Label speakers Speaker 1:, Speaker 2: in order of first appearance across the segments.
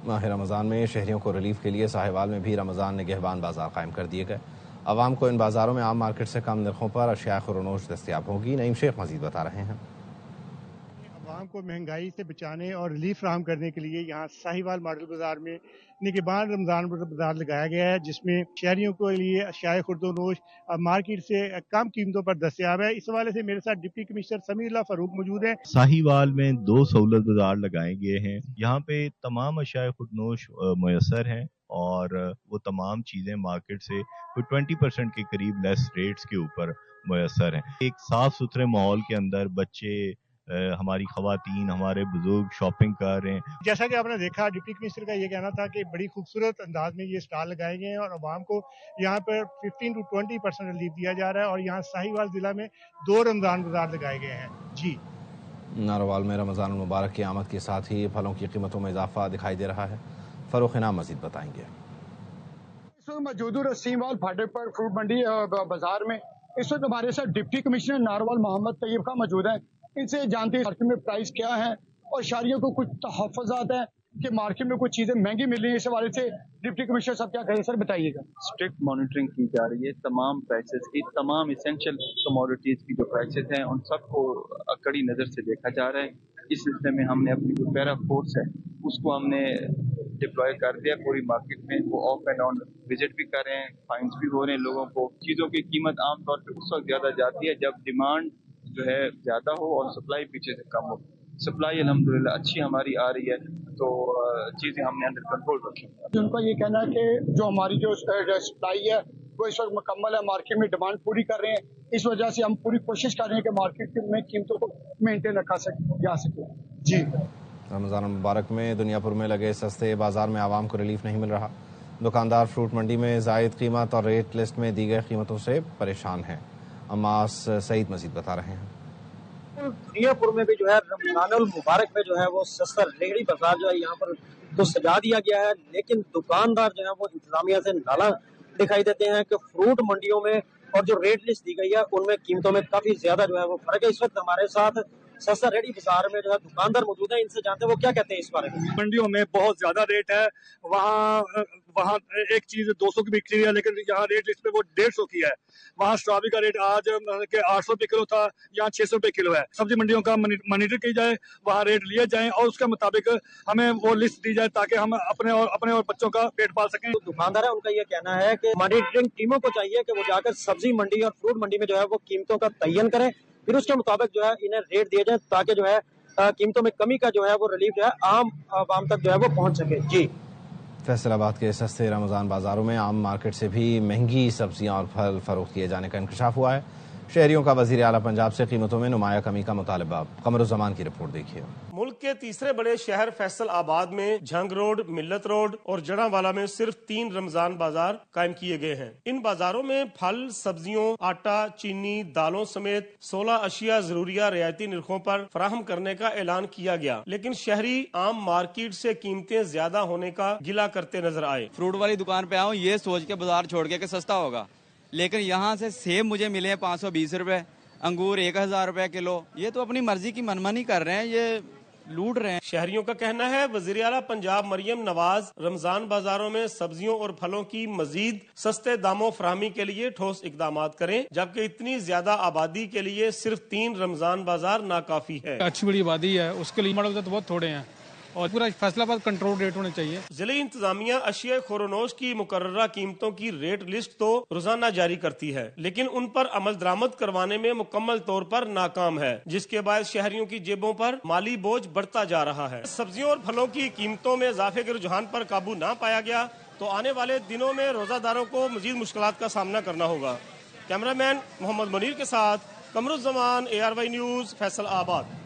Speaker 1: माह रमज़ान में शहरियों को रिलीफ के लिए साहिवाल में भी रमज़ान निगहबान बाजार कायम कर दिए गए। आवाम को इन बाज़ारों में आम मार्केट से कम नरखों पर अशिया खुरनोश दस्तयाब होगी। नईम शेख मजीद बता रहे हैं।
Speaker 2: आवाम को महंगाई से बचाने और रिलीफ फराहम करने के लिए यहाँ साहिवाल मॉडल बाजार में निगहबान रमज़ान बाजार लगाया गया है, जिसमें शहरियों के लिए अशिया खुर्दोनोश मार्केट से कम कीमतों पर दस्तयाब है। इस हवाले से मेरे साथ डिप्टी कमिश्नर समीउल्लाह फारूक मौजूद है।
Speaker 3: साहिवाल में 2 सहूलत बाजार लगाए गए हैं। यहाँ पे तमाम अशिया खुर्दोनोश मुयसर हैं और वो तमाम चीजें मार्केट से कोई 20% के करीब लेस रेट्स के ऊपर मुयसर हैं। एक साफ सुथरे माहौल के अंदर बच्चे, हमारी खवातीन, हमारे बुजुर्ग शॉपिंग कर रहे हैं।
Speaker 2: जैसा कि आपने देखा, डिप्टी कमिश्नर का ये कहना था कि बड़ी खूबसूरत अंदाज में ये स्टॉल लगाए गए हैं और आवाम को यहाँ पर 15 to 20% रिलीफ दिया जा रहा है और यहाँ साहिवाल जिला में 2 रमज़ान बाजार लगाए गए हैं। जी,
Speaker 1: नारोवाल में रमज़ान मुबारक की आमद के साथ ही फलों की कीमतों में इजाफा दिखाई दे रहा है। फरोख इनाम मजीद बताएंगे।
Speaker 4: मौजूद रसीमवाल फाटक पर फ्रूट मंडी बाजार में इस वक्त हमारे साथ डिप्टी कमिश्नर नारोवाल मोहम्मद तैयब खां मौजूद हैं। इनसे जानते हैं मार्केट में प्राइस क्या है और शहरियों को कुछ तहफ़्फ़ुज़ात हैं कि मार्केट में कुछ चीजें महंगी मिल रही है। इस हवाले से डिप्टी कमिश्नर साहब क्या कहें, सर बताइएगा।
Speaker 5: स्ट्रिक्ट मॉनिटरिंग की जा रही है तमाम प्राइसेस की, तमाम इसेंशियल कमोडिटीज की जो प्राइसेस हैं उन सबको कड़ी नज़र से देखा जा रहा है। इस सिलसिले में हमने अपनी जो पैरा फोर्स है उसको हमने डिप्लॉय कर दिया पूरी मार्केट में। वो ऑफ एंड ऑन विजिट भी कर रहे हैं, फाइन्स भी हो रहे हैं लोगों को। चीज़ों की कीमत आमतौर पर उस वक्त ज़्यादा जाती है जब डिमांड जो है ज़्यादा हो और सप्लाई पीछे से कम हो। सप्लाई अल्हम्दुलिल्लाह अच्छी हमारी आ रही है, तो चीज़ें हमने अंडर कंट्रोल रखी हैं।
Speaker 4: उनका ये कहना है कि जो हमारी जो सप्लाई है वो इस वक्त मुकम्मल है, मार्केट में डिमांड पूरी कर रहे हैं। इस वजह से हम पूरी कोशिश कर रहे हैं कि मार्केट में कीमतों को मेंटेन रखा जा सके। जी,
Speaker 1: रमज़ान मुबारक में दुनियापुर में लगे सस्ते बाजार में आवाम को रिलीफ नहीं मिल रहा। दुकानदार फ्रूट मंडी में ज़ायद कीमत और रेट लिस्ट में दी गई कीमतों से परेशान हैं। अम्मास सईद मजीद बता रहे हैं।
Speaker 6: दुनियापुर में भी जो है रमज़ानुल मुबारक में जो है वो सस्ता रेहड़ी बाजार जो है यहाँ पर तो सजा दिया गया है, लेकिन दुकानदार जो है वो इंतजामिया से नाला दिखाई देते हैं कि फ्रूट मंडियों में और जो रेट लिस्ट दी गई है उनमें कीमतों में काफी ज्यादा जो है वो फर्क है। इस वक्त हमारे साथ सस्ता रेहड़ी बाजार में जो है दुकानदार मौजूद है, इनसे जानते हैं वो क्या कहते हैं इस बारे में।
Speaker 7: मंडियों में बहुत ज्यादा रेट है, वहाँ एक चीज 200 की बिक्री है, लेकिन यहाँ रेट लिस्ट पे वो 150 की है। वहाँ स्ट्रॉबेरी का रेट आज के 800 रुपए किलो था, यहाँ 600 रुपए किलो है। सब्जी मंडियों का मॉनिटर की जाए, वहाँ रेट लिए जाए और उसके मुताबिक हमें वो लिस्ट दी जाए ताकि हम अपने और बच्चों का पेट पाल सकें।
Speaker 6: तो दुकानदार है उनका ये कहना है कि मॉनिटरिंग टीमों को चाहिए कि वो जाकर सब्जी मंडी और फ्रूट मंडी में जो है वो कीमतों का तयन करें, फिर उसके मुताबिक जो है इन्हें रेट दिए जाए ताकि जो है कीमतों में कमी का जो है वो रिलीफ जो है आम आवाम तक जो है वो पहुंच सके। जी,
Speaker 1: फैसलाबाद के सस्ते रमज़ान बाज़ारों में आम मार्केट से भी महंगी सब्जियां और फल फरोख्त किए जाने का इंकशाफ हुआ है। शहरियों का वज़ीर आला पंजाब से कीमतों में नुमाया कमी का मुतालबा। कमरुज़्ज़मान की रिपोर्ट देखिए।
Speaker 8: मुल्क के तीसरे बड़े शहर फैसलाबाद में झंग रोड, मिल्लत रोड और जड़ावाला में सिर्फ 3 रमज़ान बाजार कायम किए गए हैं। इन बाजारों में फल, सब्जियों, आटा, चीनी, दालों समेत 16 अशिया जरूरिया रियायती निर्खों पर फराहम करने का ऐलान किया गया, लेकिन शहरी आम मार्केट से कीमतें ज्यादा होने का गिला करते नजर आए।
Speaker 9: फ्रूट वाली दुकान पे आऊँ ये सोच के बाजार छोड़ के सस्ता होगा, लेकिन यहाँ से सेब मुझे मिले हैं 520 रुपए, अंगूर 1000 रुपए किलो। ये तो अपनी मर्जी की मनमानी कर रहे हैं, ये लूट रहे हैं।
Speaker 8: शहरियों का कहना है वज़ीर आला पंजाब मरियम नवाज रमजान बाजारों में सब्जियों और फलों की मजीद सस्ते दामों फराहमी के लिए ठोस इकदाम करें, जबकि इतनी ज्यादा आबादी के लिए सिर्फ 3 रमजान बाजार नाकाफी है।
Speaker 10: अच्छी बड़ी आबादी है, उसके लिए मॉडल तो बहुत थोड़े हैं और पूरा फैसलाबाद कंट्रोल रेट होने चाहिए।
Speaker 8: जिले इंतजामिया अशिया खुरनोश की मुकर्ररा कीमतों की रेट लिस्ट तो रोजाना जारी करती है, लेकिन उन पर अमल दरामद करवाने में मुकम्मल तौर पर नाकाम है, जिसके बाद शहरियों की जेबों पर माली बोझ बढ़ता जा रहा है। सब्जियों और फलों की कीमतों में इजाफे के रुझान पर काबू न पाया गया तो आने वाले दिनों में रोजादारों को मजीद मुश्किलात का सामना करना होगा। कैमरामैन मोहम्मद मुनीर के साथ कमरुज़्ज़मान, ARY न्यूज, फैसलाबाद।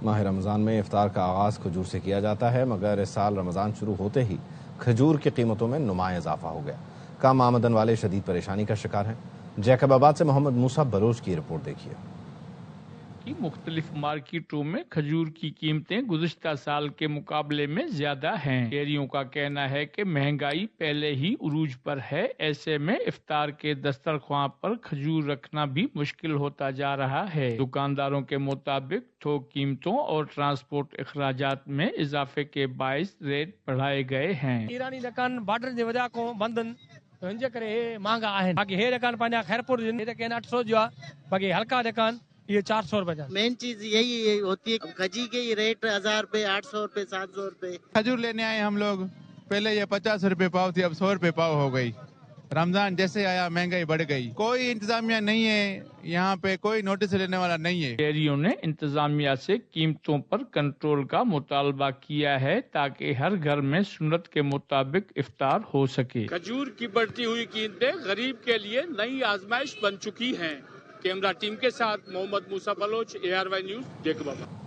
Speaker 1: माह रमज़ान में इफ्तार का आगाज़ खजूर से किया जाता है, मगर इस साल रमज़ान शुरू होते ही खजूर की कीमतों में नुमाया इजाफा हो गया। कम आमदन वाले शदीद परेशानी का शिकार हैं। जैकबाबाद से मोहम्मद मूसा बलोच की रिपोर्ट देखिए।
Speaker 11: की मुख्तलिफ मार्केटों में खजूर की कीमतें गुज़िश्ता साल के मुकाबले में ज्यादा हैं। शेहरियों का कहना है कि महंगाई पहले ही उरूज पर है, ऐसे में इफ्तार के दस्तरख्वां पर खजूर रखना भी मुश्किल होता जा रहा है। दुकानदारों के मुताबिक थोक कीमतों और ट्रांसपोर्ट अखराजात में इजाफे के बाइस रेट बढ़ाए गए हैं।
Speaker 12: ईरानी दुकान बॉर्डर जे वजह को बंदन हिनजे करे महंगा आहिनि। बाक़ी हे दुकान पंहिंजा खैरपुर जिन 800 जो आहे, बाक़ी हल्का दुकान ये 400 रुपए जा।
Speaker 13: मेन चीज यही होती है, खजी के ही रेट 1000 रुपए, 800 रुपए, 700 रुपए।
Speaker 14: खजूर लेने आए हम लोग, पहले ये 50 रुपए पाव थी, अब 100 रुपए पाव हो गई। रमजान जैसे आया महंगाई बढ़ गई, कोई इंतजामिया नहीं है, यहाँ पे कोई नोटिस लेने वाला नहीं है।
Speaker 11: शहरियों ने इंतजामिया से कीमतों पर कंट्रोल का मुतालबा किया है ताकि हर घर में सुन्नत के मुताबिक इफ्तार हो सके।
Speaker 15: खजूर की बढ़ती हुई कीमतें गरीब के लिए नई आजमाइश बन चुकी हैं। कैमरा टीम के साथ मोहम्मद मूसा बलोच, ARY न्यूज, डेक बाबा।